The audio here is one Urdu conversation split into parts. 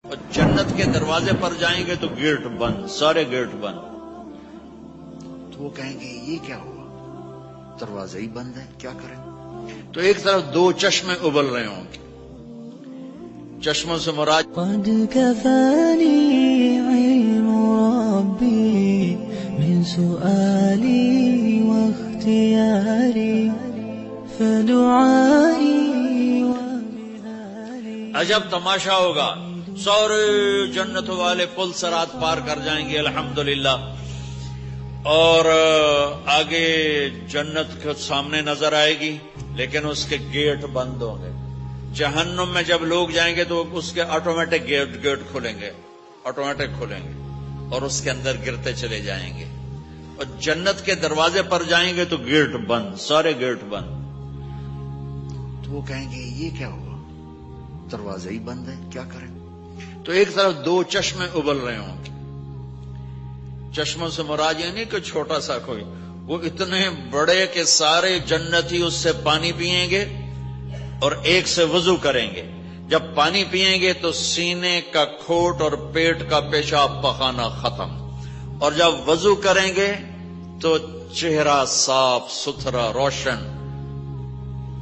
اور جنت کے دروازے پر جائیں گے تو گیٹ بند، سارے گیٹ بند۔ تو وہ کہیں گے یہ کیا ہوا، دروازے ہی بند ہیں، کیا کریں؟ تو ایک طرف دو چشمے ابل رہے ہوں گے، چشموں سے مراد قد كفاني علم ربي من سؤالي واختياري فدعائي وبذاري۔ عجب تماشا ہوگا، سارے جنت والے پل صراط پار کر جائیں گے الحمدللہ، اور آگے جنت کے سامنے نظر آئے گی لیکن اس کے گیٹ بند ہوں گے۔ جہنم میں جب لوگ جائیں گے تو اس کے آٹومیٹک گیٹ کھلیں گے، آٹومیٹک کھلیں گے اور اس کے اندر گرتے چلے جائیں گے۔ اور جنت کے دروازے پر جائیں گے تو گیٹ بند، سارے گیٹ بند۔ تو وہ کہیں گے یہ کیا ہوا، دروازے ہی بند ہیں، کیا کریں؟ تو ایک طرف دو چشمے ابل رہے ہوں گے، چشموں سے مراد یہ نہیں کہ چھوٹا سا کوئی، وہ اتنے بڑے کہ سارے جنتی اس سے پانی پیئیں گے اور ایک سے وضو کریں گے۔ جب پانی پیئیں گے تو سینے کا کھوٹ اور پیٹ کا پیشاب پخانا ختم، اور جب وضو کریں گے تو چہرہ صاف ستھرا روشن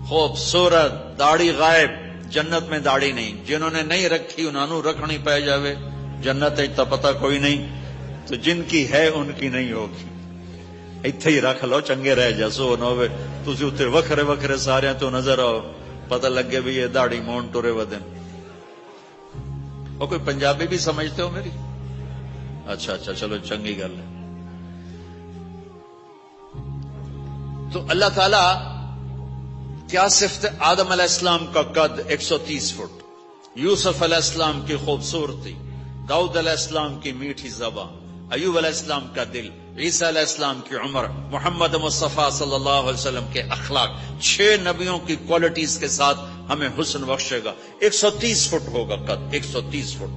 خوبصورت، داڑھی غائب۔ جنت میں داڑھی نہیں، جنہوں نے نہیں رکھی انہوں رکھنی پہ جاوے، جنت تو پتہ کوئی نہیں، تو جن کی ہے ان کی نہیں ہوگی۔ ایتھے ہی رکھ لو، چنگے رہ جسو نہ ہوئے تسی اتنے وکھرے وکھرے سارے تو نظر آؤ، پتہ لگے بھی یہ داڑھی مون ٹورے ودن۔ اور کوئی پنجابی بھی سمجھتے ہو میری؟ اچھا چلو چنگی گل ہے۔ تو اللہ تعالی کیا صفت آدم علیہ السلام کا قد 130 فٹ، یوسف علیہ السلام کی خوبصورتی، داؤد علیہ السلام کی میٹھی زبان، ایوب علیہ السلام کا دل، عیسیٰ علیہ السلام کی عمر، محمد مصطفیٰ صلی اللہ علیہ وسلم کے اخلاق، 6 نبیوں کی کوالٹیز کے ساتھ ہمیں حسن بخشے گا۔ 130 فٹ ہوگا قد، 130 فٹ۔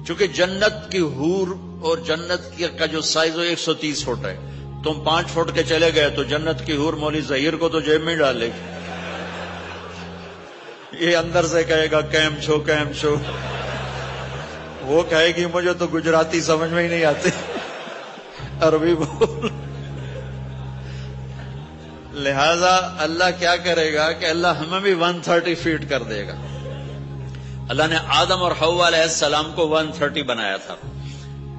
چونکہ جنت کی حور اور جنت کا جو سائز ہے 130 فٹ ہے، تم 5 فٹ کے چلے گئے تو جنت کی حور مولی ظہیر کو تو جیب میں ڈالے گی، یہ اندر سے کہے گا کیم چھو کیم چھو، وہ کہے گی مجھے تو گجراتی سمجھ میں ہی نہیں آتی، عربی بول۔ لہذا اللہ کیا کرے گا کہ اللہ ہمیں بھی 130 فیٹ کر دے گا۔ اللہ نے آدم اور حوا علیہ السلام کو 130 بنایا تھا،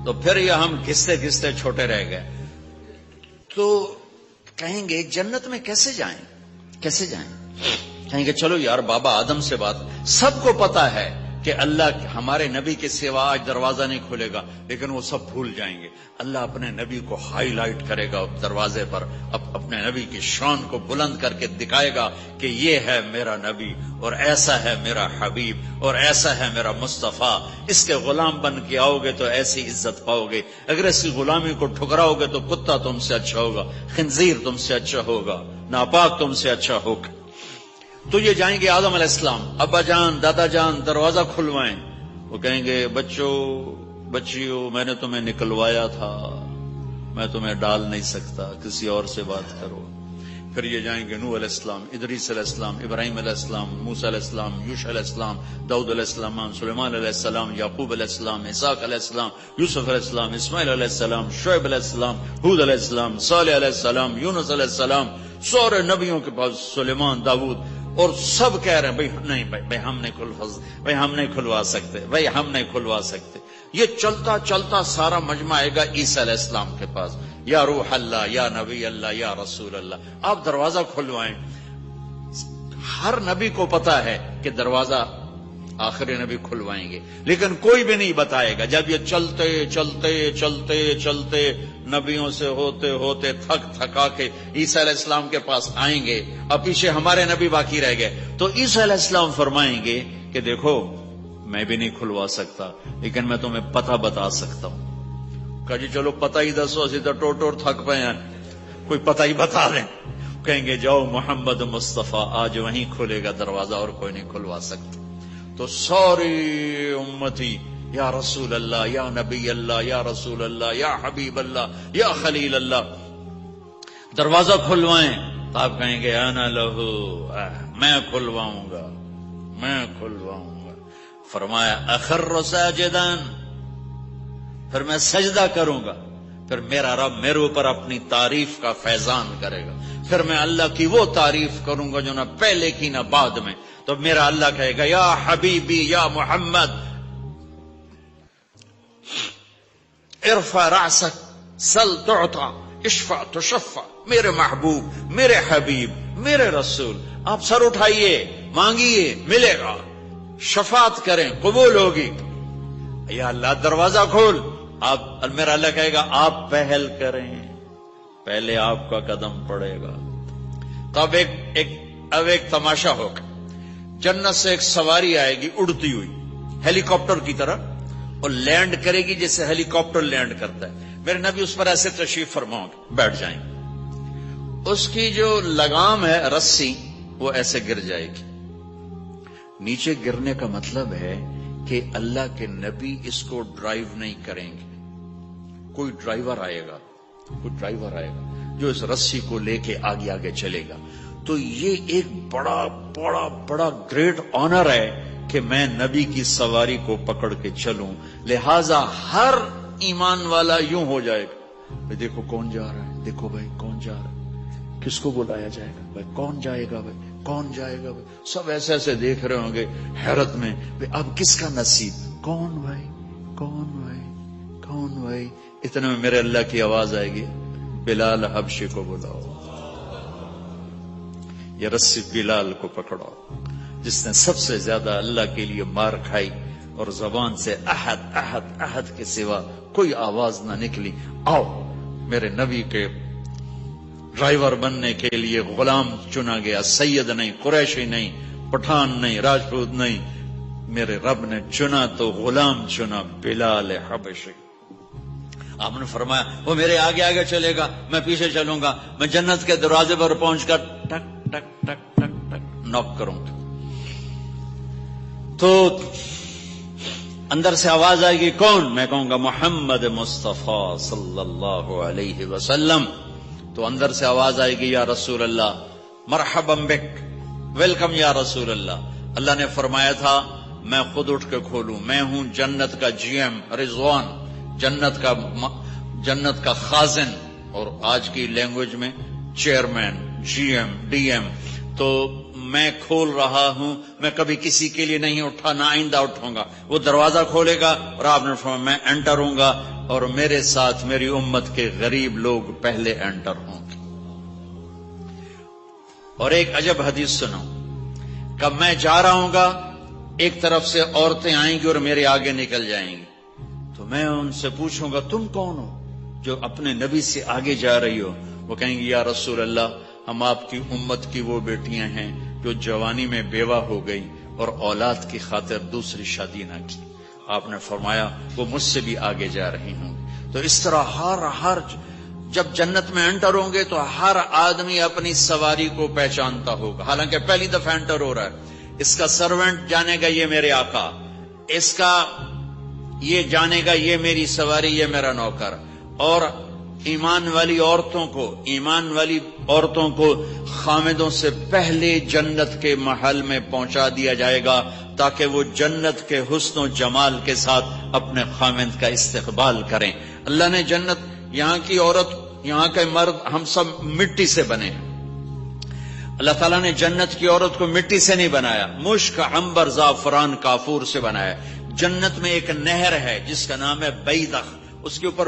تو پھر یہ ہم گھستے گھستے چھوٹے رہ گئے۔ تو کہیں گے جنت میں کیسے جائیں، کیسے جائیں؟ کہیں گے چلو یار بابا آدم سے بات، سب کو پتا ہے کہ اللہ ہمارے نبی کے سوا آج دروازہ نہیں کھلے گا، لیکن وہ سب بھول جائیں گے۔ اللہ اپنے نبی کو ہائی لائٹ کرے گا دروازے پر، اپنے نبی کی شان کو بلند کر کے دکھائے گا کہ یہ ہے میرا نبی، اور ایسا ہے میرا حبیب، اور ایسا ہے میرا مصطفیٰ۔ اس کے غلام بن کے آؤ گے تو ایسی عزت پاؤ گے، اگر ایسی غلامی کو ٹھکراؤ گے تو کتا تم سے اچھا ہوگا، خنزیر تم سے اچھا ہوگا، ناپاک تم سے اچھا ہوگا۔ تو یہ جائیں گے آدم علیہ السلام، ابا جان دادا جان دروازہ کھلوائیں۔ وہ کہیں گے بچوں بچیوں میں نے تمہیں نکلوایا تھا، میں تمہیں ڈال نہیں سکتا، کسی اور سے بات کرو۔ پھر یہ جائیں گے نوح علیہ السلام، ادریس علیہ السلام، ابراہیم علیہ السلام، موسیٰ علیہ السلام، یوشع علیہ السلام، داؤد علیہ السلام، سلیمان علیہ السلام، یعقوب علیہ السلام، اسحاق علیہ السلام، یوسف علیہ السلام، اسماعیل علیہ السلام، شعیب علیہ السلام، ہود علیہ السلام، صالح علیہ السلام، یونس علیہ السلام، سارے نبیوں کے پاس، سلیمان، داؤد، اور سب کہہ رہے ہیں بھائی نہیں بھائی ہم نہیں کھلوا سکتے، بھائی ہم نہیں کھلوا سکتے۔ یہ چلتا چلتا سارا مجمع آئے گا عیسیٰ علیہ السلام کے پاس، یا روح اللہ، یا نبی اللہ، یا رسول اللہ، آپ دروازہ کھلوائیں۔ ہر نبی کو پتا ہے کہ دروازہ آخری نبی کھلوائیں گے، لیکن کوئی بھی نہیں بتائے گا۔ جب یہ چلتے چلتے چلتے چلتے نبیوں سے ہوتے ہوتے تھکا کے عیسیٰ علیہ السلام کے پاس آئیں گے، اب پیچھے ہمارے نبی باقی رہ گئے، تو عیسیٰ علیہ السلام فرمائیں گے کہ دیکھو میں بھی نہیں کھلوا سکتا، لیکن میں تمہیں پتہ بتا سکتا ہوں۔ کہا جی چلو پتہ ہی دسو، اسی تو ٹور تھک پے ہیں، کوئی پتہ ہی بتا دیں۔ کہیں گے جاؤ محمد مصطفیٰ، آج وہیں کھلے گا دروازہ اور کوئی نہیں کھلوا سکتا۔ تو ساری امتی یا رسول اللہ، یا نبی اللہ، یا رسول اللہ، یا حبیب اللہ، یا خلیل اللہ، دروازہ کھلوائیں۔ تو آپ کہیں گے انا لہو، میں کھلواؤں گا، میں کھلواؤں گا۔ فرمایا اخر ساجدان، پھر میں سجدہ کروں گا، پھر میرا رب میرے اوپر اپنی تعریف کا فیضان کرے گا، پھر میں اللہ کی وہ تعریف کروں گا جو نہ پہلے کی نہ بعد میں. تو میرا اللہ کہے گا یا حبیبی یا محمد ارفع رأسک سل تعطا اشفع تشفع. میرے محبوب، میرے حبیب، میرے رسول، آپ سر اٹھائیے، مانگیے، ملے گا، شفاعت کریں، قبول ہوگی. یا اللہ دروازہ کھول. آپ میرا اللہ کہے گا آپ پہل کریں، پہلے آپ کا قدم پڑے گا. تو اب ایک تماشا ہوگا. جنت سے ایک سواری آئے گی اڑتی ہوئی ہیلی کاپٹر کی طرح، اور لینڈ کرے گی جیسے ہیلی کاپٹر لینڈ کرتا ہے. میرے نبی اس پر ایسے تشریف فرماؤں گے، بیٹھ جائیں گے. اس کی جو لگام ہے رسی وہ ایسے گر جائے گی. نیچے گرنے کا مطلب ہے کہ اللہ کے نبی اس کو ڈرائیو نہیں کریں گے. کوئی ڈرائیور آئے گا جو اس رسی کو لے کے آگے آگے چلے گا. تو یہ ایک بڑا بڑا بڑا گریٹ آنر ہے کہ میں نبی کی سواری کو پکڑ کے چلوں. لہذا ہر ایمان والا یوں ہو جائے گا، دیکھو کون جا رہا ہے، دیکھو بھائی کون جا رہا ہے، کس کو بلایا جائے گا، بھائی کون جائے گا، بھائی کون جائے گا. بھائی سب ایسے ایسے دیکھ رہے ہوں گے حیرت میں، بھائی اب کس کا نصیب، کون بھائی کون بھائی کون بھائی. اتنے میں میرے اللہ کی آواز آئے گی بلال حبشی کو بلاؤ. یہ رسی بلال کو پکڑو جس نے سب سے زیادہ اللہ کے لیے مار کھائی اور زبان سے احد احد احد کے سوا کوئی آواز نہ نکلی. آؤ میرے نبی کے ڈرائیور بننے کے لیے غلام چنا گیا. سید نہیں، قریشی نہیں، پٹھان نہیں، راجپوت نہیں، میرے رب نے چنا تو غلام چنا، بلال حبشی. آپ نے فرمایا وہ میرے آگے آگے چلے گا، میں پیچھے چلوں گا. میں جنت کے دروازے پر پہنچ کر ٹک ٹک ٹک ٹک ٹک ناک کروں گا. تو اندر سے آواز آئے گی کون؟ میں کہوں گا محمد مصطفیٰ صلی اللہ علیہ وسلم. تو اندر سے آواز آئے گی یا رسول اللہ مرحبا بک، ویلکم یا رسول اللہ. اللہ نے فرمایا تھا میں خود اٹھ کے کھولوں. میں ہوں جنت کا جی ایم رضوان، جنت کا خازن، اور آج کی لینگویج میں chairman, G M, D M. تو میں کھول رہا ہوں. میں کبھی کسی کے لیے نہیں اٹھا، نہ آئندہ اٹھوں گا. وہ دروازہ کھولے گا اور آپ نے فرمایا میں انٹر ہوں گا اور میرے ساتھ میری امت کے غریب لوگ پہلے انٹر ہوں گے. اور ایک عجب حدیث سنو کہ میں جا رہا ہوں گا، ایک طرف سے عورتیں آئیں گی اور میرے آگے نکل جائیں گی. تو میں ان سے پوچھوں گا تم کون ہو جو اپنے نبی سے آگے جا رہی ہو؟ وہ کہیں گی یا رسول اللہ ہم آپ کی امت کی وہ بیٹیاں ہیں جو جوانی میں بیوہ ہو گئی اور اولاد کی خاطر دوسری شادی نہ کی. آپ نے فرمایا وہ مجھ سے بھی آگے جا رہی ہوں. تو اس طرح ہر جب جنت میں انٹر ہوں گے تو ہر آدمی اپنی سواری کو پہچانتا ہوگا. حالانکہ پہلی دفعہ انٹر ہو رہا ہے. اس کا سرونٹ جانے گا یہ میرے آقا، اس کا یہ جانے گا یہ میری سواری، یہ میرا نوکر. اور ایمان والی عورتوں کو خامدوں سے پہلے جنت کے محل میں پہنچا دیا جائے گا تاکہ وہ جنت کے حسن و جمال کے ساتھ اپنے خامد کا استقبال کریں. اللہ نے جنت، یہاں کی عورت، یہاں کے مرد، ہم سب مٹی سے بنے ہیں. اللہ تعالیٰ نے جنت کی عورت کو مٹی سے نہیں بنایا، مشک، عنبر، زعفران، کافور سے بنایا. جنت میں ایک نہر ہے جس کا نام ہے بیدخ، اس کے اوپر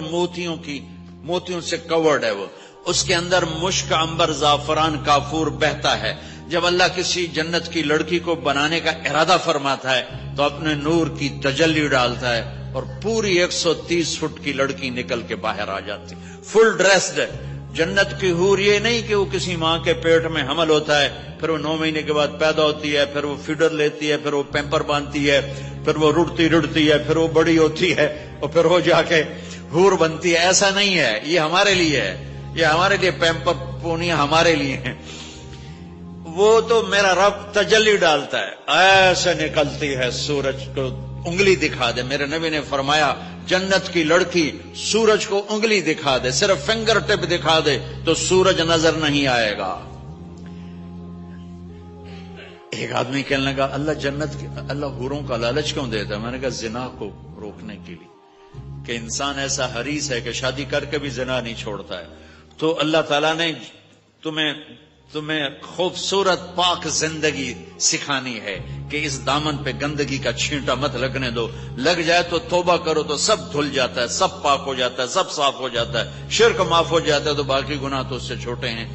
موتیوں سے کورڈ ہے. وہ اس کے اندر مشک، عنبر، زعفران، کافور بہتا ہے. جب اللہ کسی جنت کی لڑکی کو بنانے کا ارادہ فرماتا ہے تو اپنے نور کی تجلی ڈالتا ہے اور پوری 130 فٹ کی لڑکی نکل کے باہر آ جاتی، فل ڈریسڈ ہے. جنت کی حور یہ نہیں کہ وہ کسی ماں کے پیٹ میں حمل ہوتا ہے، پھر وہ 9 مہینے کے بعد پیدا ہوتی ہے، پھر وہ فیڈر لیتی ہے، پھر وہ پیمپر باندھتی ہے، پھر وہ رڑتی ہے، پھر وہ بڑی ہوتی ہے اور پھر وہ جا کے حور بنتی ہے. ایسا نہیں ہے، یہ ہمارے لیے ہے، یہ ہمارے لیے پیمپر پونیاں ہمارے لیے ہیں. وہ تو میرا رب تجلی ڈالتا ہے، ایسے نکلتی ہے سورج کو انگلی دکھا دے. میرے نبی نے فرمایا جنت کی لڑکی سورج کو انگلی دکھا دے، صرف فنگر ٹپ دکھا دے تو سورج نظر نہیں آئے گا. ایک آدمی کہنے لگا اللہ جنت کی اللہ حوروں کا لالچ کیوں دیتا ہے؟ میں نے کہا زنا کو روکنے کے لیے، کہ انسان ایسا حریص ہے کہ شادی کر کے بھی زنا نہیں چھوڑتا ہے، تو اللہ تعالیٰ نے تمہیں خوبصورت پاک زندگی سکھانی ہے کہ اس دامن پہ گندگی کا چھینٹا مت لگنے دو، لگ جائے تو توبہ کرو تو سب دھل جاتا ہے، سب پاک ہو جاتا ہے، سب صاف ہو جاتا ہے، شرک معاف ہو جاتا ہے، تو باقی گناہ تو اس سے چھوٹے ہیں۔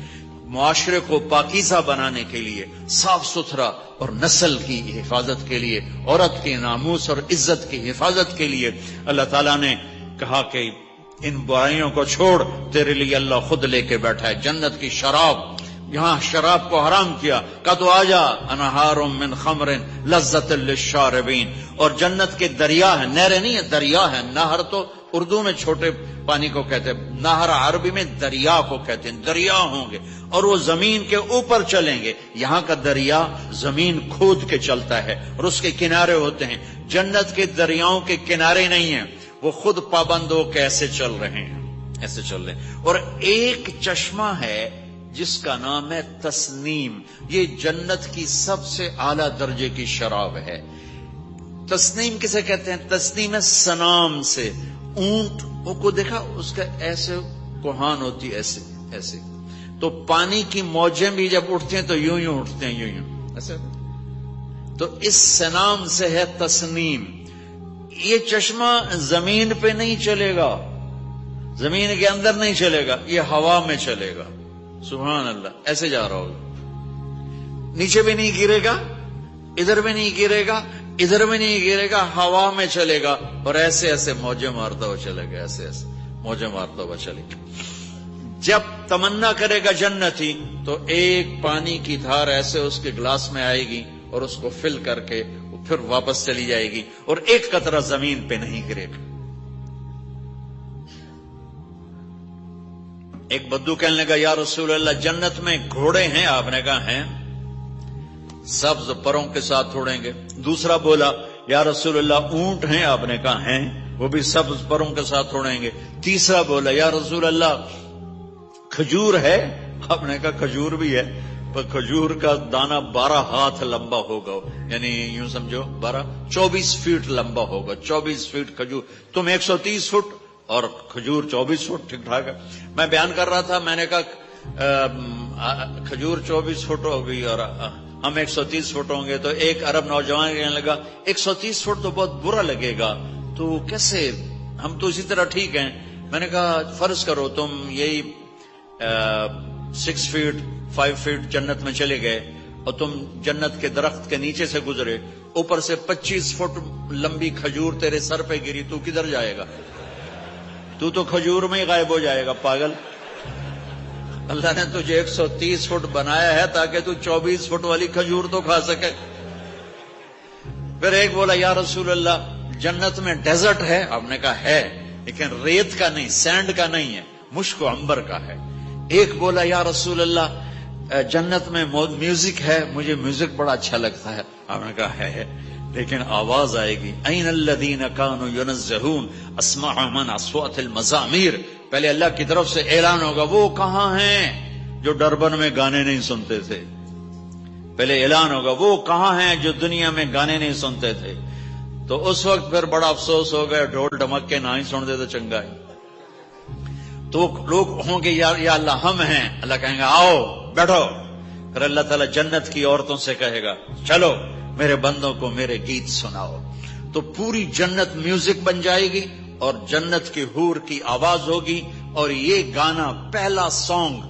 معاشرے کو پاکیزہ بنانے کے لیے، صاف ستھرا اور نسل کی حفاظت کے لیے، عورت کے ناموس اور عزت کی حفاظت کے لیے اللہ تعالیٰ نے کہا کہ ان برائیوں کو چھوڑ، تیرے لیے اللہ خود لے کے بیٹھا ہے جنت کی شراب۔ یہاں شراب کو حرام کیا، کہا تو آجا انہار من خمر لذت للشاربین، اور جنت کے دریا ہے، نہریں نہیں ہے، دریا ہے۔ نہر تو اردو میں چھوٹے پانی کو کہتے ہیں، نہر عربی میں دریا کو کہتے ہیں، دریا ہوں گے اور وہ زمین کے اوپر چلیں گے۔ یہاں کا دریا زمین کھود کے چلتا ہے اور اس کے کنارے ہوتے ہیں، جنت کے دریاؤں کے کنارے نہیں ہیں، وہ خود پابند ہو کے ایسے چل رہے ہیں، ایسے چل رہے ہیں۔ اور ایک چشمہ ہے جس کا نام ہے تسنیم، یہ جنت کی سب سے اعلیٰ درجے کی شراب ہے۔ تسنیم کسے کہتے ہیں؟ تسنیم ہے سنام سے، اونٹ کو دیکھا اس کا ایسے کوہان ہوتی ایسے ایسے، تو پانی کی موجیں بھی جب اٹھتے ہیں تو یوں یوں اٹھتے ہیں، یوں یوں ایسے، تو اس سنام سے ہے تسنیم۔ یہ چشمہ زمین پہ نہیں چلے گا، زمین کے اندر نہیں چلے گا، یہ ہوا میں چلے گا، سبحان اللہ، ایسے جا رہا ہوگا، نیچے بھی نہیں گرے گا، ادھر بھی نہیں گرے گا، ادھر بھی نہیں گرے گا، ہوا میں چلے گا اور ایسے ایسے موجیں مارتا ہوا چلے گا، ایسے ایسے موجیں مارتا ہوا چلے گا۔ جب تمنا کرے گا جنتی تو ایک پانی کی دھار ایسے اس کے گلاس میں آئے گی اور اس کو فل کر کے پھر واپس چلی جائے گی اور ایک قطرہ زمین پہ نہیں گرے گا۔ ایک بدو کہنے لگا یا رسول اللہ جنت میں گھوڑے ہیں؟ آپ نے کہا ہیں، سبز پروں کے ساتھ اڑیں گے۔ دوسرا بولا یا رسول اللہ اونٹ ہیں؟ آپ نے کہا ہیں، وہ بھی سبز پروں کے ساتھ اڑیں گے۔ تیسرا بولا یا رسول اللہ کھجور ہے؟ آپ نے کہا کھجور بھی ہے، پر کھجور کا دانہ 12 ہاتھ لمبا ہوگا، یعنی یوں سمجھو 24 فٹ لمبا ہوگا، 24 فٹ کھجور، تم 130 فٹ اور کھجور 24 فٹ، ٹھیک ٹھاک ہے۔ میں بیان کر رہا تھا، میں نے کہا کھجور 24 فٹ ہوگی اور ہم 130 فٹ ہوں گے، تو ایک عرب نوجوان کہنے لگا 130 فٹ تو بہت برا لگے گا، تو کیسے، ہم تو اسی طرح ٹھیک ہیں۔ میں نے کہا فرض کرو تم یہی 6 فٹ 5 فٹ جنت میں چلے گئے اور تم جنت کے درخت کے نیچے سے گزرے، اوپر سے 25 فٹ لمبی کھجور تیرے سر پہ گری، تو کدھر جائے گا؟ تو کھجور میں ہی غائب ہو جائے گا، پاگل۔ اللہ نے تجھے 130 فٹ بنایا ہے تاکہ تو 24 فٹ والی کھجور تو کھا سکے۔ پھر ایک بولا یا رسول اللہ جنت میں ڈیزرٹ ہے؟ آپ نے کہا ہے، لیکن ریت کا نہیں، سینڈ کا نہیں ہے، مشک و عنبر کا ہے۔ ایک بولا یا رسول اللہ جنت میں میوزک ہے؟ مجھے میوزک بڑا اچھا لگتا ہے۔ آپ نے کہا ہے، لیکن آواز آئے گی این الذین کانوا ینزہون اسمع من اصوات المزامیر، پہلے اللہ کی طرف سے اعلان ہوگا وہ کہاں ہیں جو ڈربن میں گانے نہیں سنتے تھے، پہلے اعلان ہوگا وہ کہاں ہیں جو دنیا میں گانے نہیں سنتے تھے، تو اس وقت پھر بڑا افسوس ہوگا، ڈھول ڈھمک کے نہ ہی سن دے تو چنگا ہے۔ تو لوگ ہوں گے یا اللہ ہم ہیں، اللہ کہیں گا آؤ بیٹھو، پھر اللہ تعالیٰ جنت کی عورتوں سے کہے گا چلو میرے بندوں کو میرے گیت سناؤ، تو پوری جنت میوزک بن جائے گی اور جنت کی حور کی آواز ہوگی، اور یہ گانا پہلا سانگ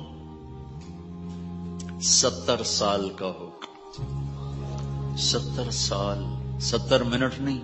70 سال کا ہوگا، 70 سال، 70 منٹ نہیں۔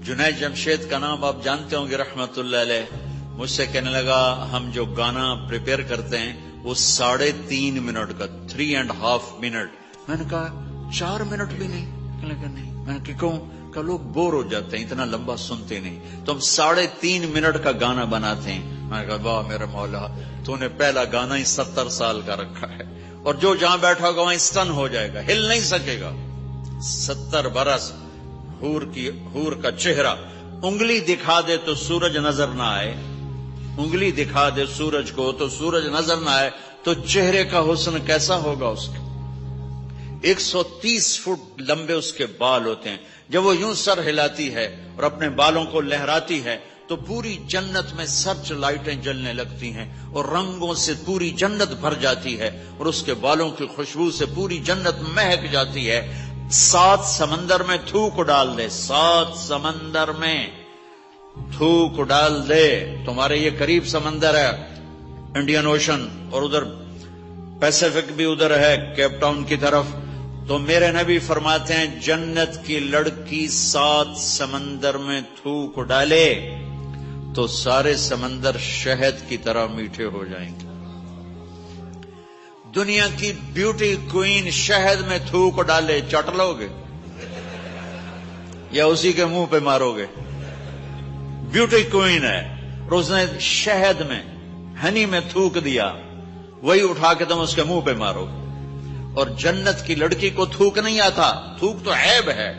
جنید جمشید کا نام آپ جانتے ہوں گے رحمت اللہ علیہ، مجھ سے کہنے لگا ہم جو گانا پریپیئر کرتے ہیں وہ 3.5 منٹ کا، 3.5 منٹ۔ میں نے کہا 4 منٹ بھی نہیں؟ کہنے لگا نہیں۔ میں نے کہا کیوں؟ کہ لوگ بور ہو جاتے ہیں، اتنا لمبا سنتے نہیں، تو ہم 3.5 منٹ کا گانا بناتے ہیں۔ میں نے کہا واہ میرے مولا، تو نے پہلا گانا ہی 70 سال کا رکھا ہے، اور جو جہاں بیٹھا ہوگا وہاں اسٹن ہو جائے گا، ہل نہیں سکے گا۔ 70 برس حور کا چہرہ، انگلی دکھا دے تو سورج نظر نہ آئے، انگلی دکھا دے سورج کو تو سورج نظر نہ آئے، تو چہرے کا حسن کیسا ہوگا اس کا؟ 130 فٹ لمبے اس کے بال ہوتے ہیں. جب وہ یوں سر ہلاتی ہے اور اپنے بالوں کو لہراتی ہے تو پوری جنت میں سرچ لائٹیں جلنے لگتی ہیں اور رنگوں سے پوری جنت بھر جاتی ہے اور اس کے بالوں کی خوشبو سے پوری جنت مہک جاتی ہے. 7 سمندر میں تھوک ڈال دے، 7 سمندر میں تھوک ڈال دے. تمہارے یہ قریب سمندر ہے انڈین اوشن، اور ادھر پیسیفک بھی ادھر ہے کیپ ٹاؤن کی طرف. تو میرے نبی فرماتے ہیں جنت کی لڑکی 7 سمندر میں تھوک ڈالے تو سارے سمندر شہد کی طرح میٹھے ہو جائیں گے. دنیا کی بیوٹی کوئین شہد میں تھوک ڈالے، چٹ لو گے یا اسی کے منہ پہ مارو گے؟ بیوٹی کوئین ہے اور اس نے شہد میں ہنی میں تھوک دیا، وہی اٹھا کے تم اس کے منہ پہ مارو. اور جنت کی لڑکی کو تھوک نہیں آتا، تھوک تو عیب ہے.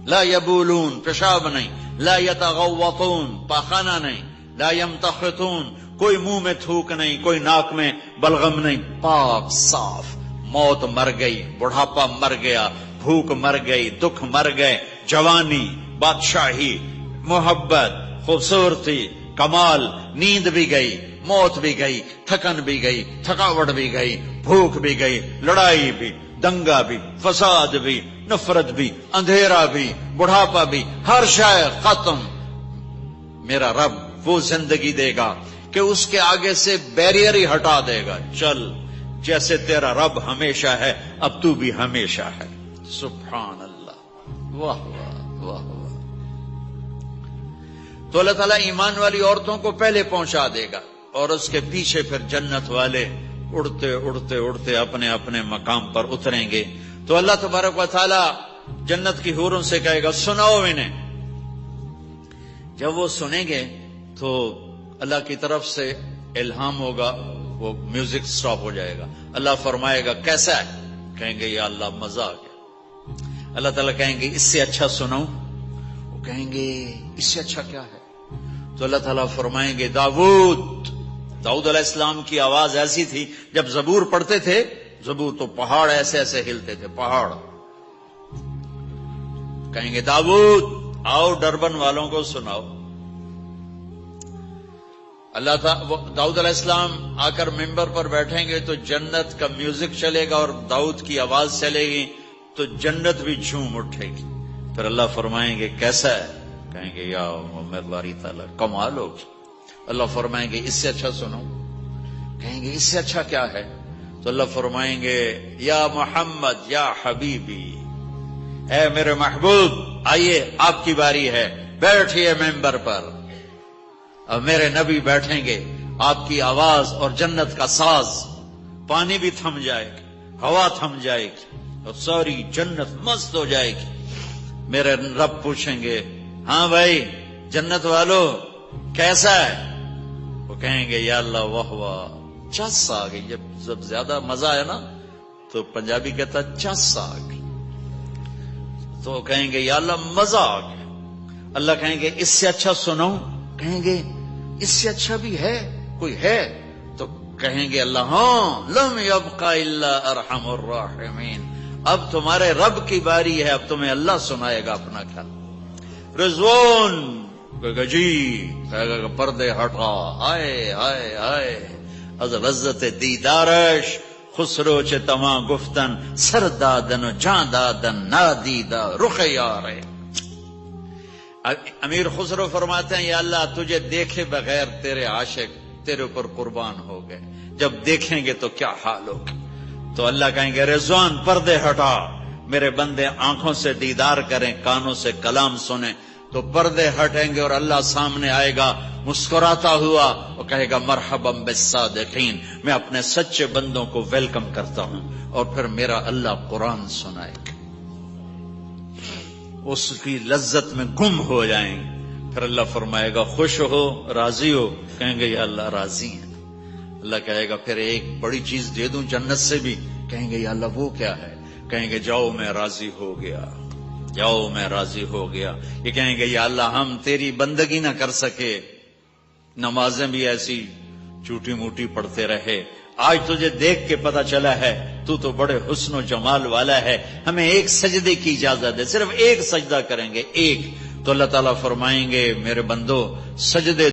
لا یبولون، پیشاب نہیں، لا یتغوطون، پاخانہ نہیں، لا یمتخطون، کوئی منہ میں تھوک نہیں، کوئی ناک میں بلغم نہیں، پاک صاف. موت مر گئی، بڑھاپا مر گیا، بھوک مر گئی، دکھ مر گئے، جوانی، بادشاہی، محبت، خوبصورتی، کمال، نیند بھی گئی، موت بھی گئی، تھکن بھی گئی، تھکاوٹ بھی گئی، بھوک بھی گئی، لڑائی بھی، دنگا بھی، فساد بھی، نفرت بھی، اندھیرا بھی، بڑھاپا بھی، ہر شے ختم. میرا رب وہ زندگی دے گا کہ اس کے آگے سے بیریئر ہی ہٹا دے گا. چل جیسے تیرا رب ہمیشہ ہے اب تو بھی ہمیشہ ہے. سبحان اللہ، واہ واہ واہ واہ. تو اللہ تعالیٰ ایمان والی عورتوں کو پہلے پہنچا دے گا اور اس کے پیچھے پھر جنت والے اڑتے اڑتے اڑتے اپنے اپنے مقام پر اتریں گے. تو اللہ تبارک و تعالیٰ جنت کی حوروں سے کہے گا سناؤ انہیں. جب وہ سنیں گے تو اللہ کی طرف سے الہام ہوگا، وہ میوزک سٹاپ ہو جائے گا. اللہ فرمائے گا کیسا ہے؟ کہیں گے یا اللہ مزہ آ گیا. اللہ تعالیٰ کہیں گے اس سے اچھا سناؤں؟ وہ کہیں گے اس سے اچھا کیا ہے؟ تو اللہ تعالیٰ فرمائیں گے داؤد علیہ السلام کی آواز ایسی تھی جب زبور پڑھتے تھے، زبور تو پہاڑ ایسے ایسے ہلتے تھے، پہاڑ. کہیں گے داؤد آؤ ڈربن والوں کو سناؤ. اللہ تعالیٰ داؤد علیہ السلام آ کر ممبر پر بیٹھیں گے تو جنت کا میوزک چلے گا اور داؤد کی آواز چلے گی تو جنت بھی جھوم اٹھے گی. پھر اللہ فرمائیں گے کیسا ہے؟ کہیں گے یا محمد باری تعالیٰ کمال ہوگی. اللہ فرمائیں گے اس سے اچھا سنو. کہیں گے اس سے اچھا کیا ہے؟ تو اللہ فرمائیں گے یا محمد یا حبیبی، اے میرے محبوب آئیے آپ کی باری ہے، بیٹھیے ممبر پر. اب میرے نبی بیٹھیں گے، آپ کی آواز اور جنت کا ساز، پانی بھی تھم جائے گی، ہوا تھم جائے گی اور ساری جنت مست ہو جائے گی. میرے رب پوچھیں گے ہاں بھائی جنت والو کیسا ہے؟ وہ کہیں گے یا اللہ واہ واہ چس آ گئی. جب زیادہ مزہ ہے نا تو پنجابی کہتا چس آ گئی. تو کہیں گے یا اللہ مزہ آ گیا. اللہ کہیں گے اس سے اچھا سناؤں؟ کہیں گے اس سے اچھا بھی ہے، کوئی ہے؟ تو کہیں گے اللہ ہاں لم یبقى الا ارحم الراحمین، اب تمہارے رب کی باری ہے، اب تمہیں اللہ سنائے گا اپنا خیال. رضوان کہے گا جی، کہے گا پردے ہٹا، ہائے ہائے ہائے از لذت دیدارش خسرو چه تمام گفتن سر دادن و جان دادن نادیدہ رخ یارے. امیر خسرو فرماتے ہیں یا اللہ تجھے دیکھے بغیر تیرے عاشق تیرے اوپر قربان ہو گئے، جب دیکھیں گے تو کیا حال ہوگا. تو اللہ کہیں گے رضوان پردے ہٹا، میرے بندے آنکھوں سے دیدار کریں، کانوں سے کلام سنیں. تو پردے ہٹیں گے اور اللہ سامنے آئے گا مسکراتا ہوا اور کہے گا مرحبا بالصادقین، میں اپنے سچے بندوں کو ویلکم کرتا ہوں. اور پھر میرا اللہ قرآن سنائے گا، اس کی لذت میں گم ہو جائیں گے. پھر اللہ فرمائے گا خوش ہو، راضی ہو؟ کہیں گے یا اللہ راضی ہیں. اللہ کہے گا پھر ایک بڑی چیز دے دوں جنت سے بھی؟ کہیں گے یا اللہ وہ کیا ہے؟ کہیں گے جاؤ میں راضی ہو گیا، جاؤ میں راضی ہو گیا. یہ کہیں گے یا اللہ ہم تیری بندگی نہ کر سکے، نمازیں بھی ایسی چوٹی موٹی پڑھتے رہے، آج تجھے دیکھ کے پتا چلا ہے تو بڑے حسن و جمال والا ہے، ہمیں ایک سجدے کی اجازت ہے، صرف ایک سجدہ کریں گے، ایک۔ تو اللہ تعالیٰ فرمائیں گے میرے بندو سجدے